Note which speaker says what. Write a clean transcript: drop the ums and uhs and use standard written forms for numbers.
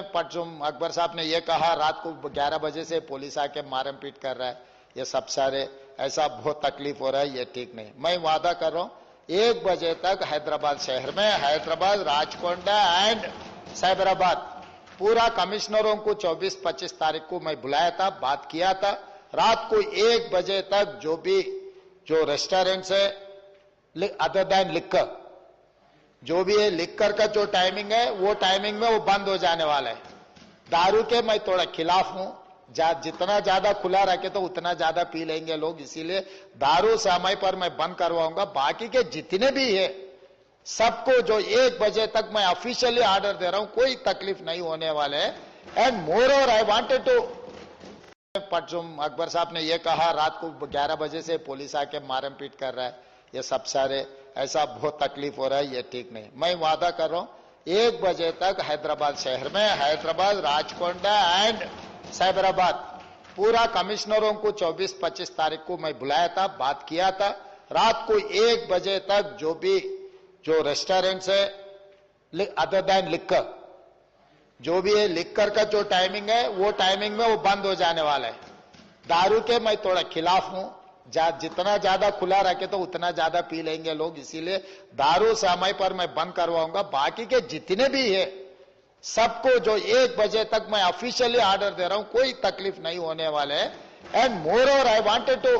Speaker 1: परचून अकबर साहब ने ये कहा रात को 11 बजे से पुलिस आके मारम पीट कर रहा है, ये सब सारे ऐसा बहुत तकलीफ हो रहा है, ये ठीक नहीं। मैं वादा कर रहा हूं 1 बजे तक हैदराबाद शहर में, हैदराबाद, राचकोंडा एंड साइबराबाद पूरा कमिश्नरों को 24-25 तारीख को मैं बुलाया था, बात किया था। रात को 1 बजे तक जो रेस्टोरेंट्स है अदर देन लिक्कर, जो भी है लिक्कर का जो टाइमिंग है वो टाइमिंग में वो बंद हो जाने वाला है। दारू के मैं थोड़ा खिलाफ हूं, जितना ज्यादा खुला रखे तो उतना ज्यादा पी लेंगे लोग, इसीलिए दारू समय पर मैं बंद करवाऊंगा। बाकी के जितने भी है सबको जो 1 बजे तक मैं ऑफिशियली ऑर्डर दे रहा हूं, कोई तकलीफ नहीं होने वाले है। And moreover I wanted to परचून अकबर साहब ने ये कहा रात को 11 बजे से पुलिस आके मारम पीट कर रहा है, ये सब सारे ऐसा बहुत तकलीफ हो रहा है, ये ठीक नहीं। मैं वादा कर रहा हूं 1 बजे तक हैदराबाद शहर में, हैदराबाद, राचकोंडा एंड साइबराबाद पूरा कमिश्नरों को 24-25 तारीख को मैं बुलाया था, बात किया था। रात को 1 बजे तक जो रेस्टोरेंट्स है अदर देन लिक्कर, जो भी है लिक्कर का जो टाइमिंग है वो टाइमिंग में वो बंद हो जाने वाला है। दारू के मैं थोड़ा खिलाफ हूं, जितना ज्यादा खुला रखे तो उतना ज्यादा पी लेंगे लोग, इसीलिए दारू समय पर मैं बंद करवाऊंगा। बाकी के जितने भी है सबको जो 1 बजे तक मैं ऑफिशियली ऑर्डर दे रहा हूं, कोई तकलीफ नहीं होने वाले है। And moreover I wanted to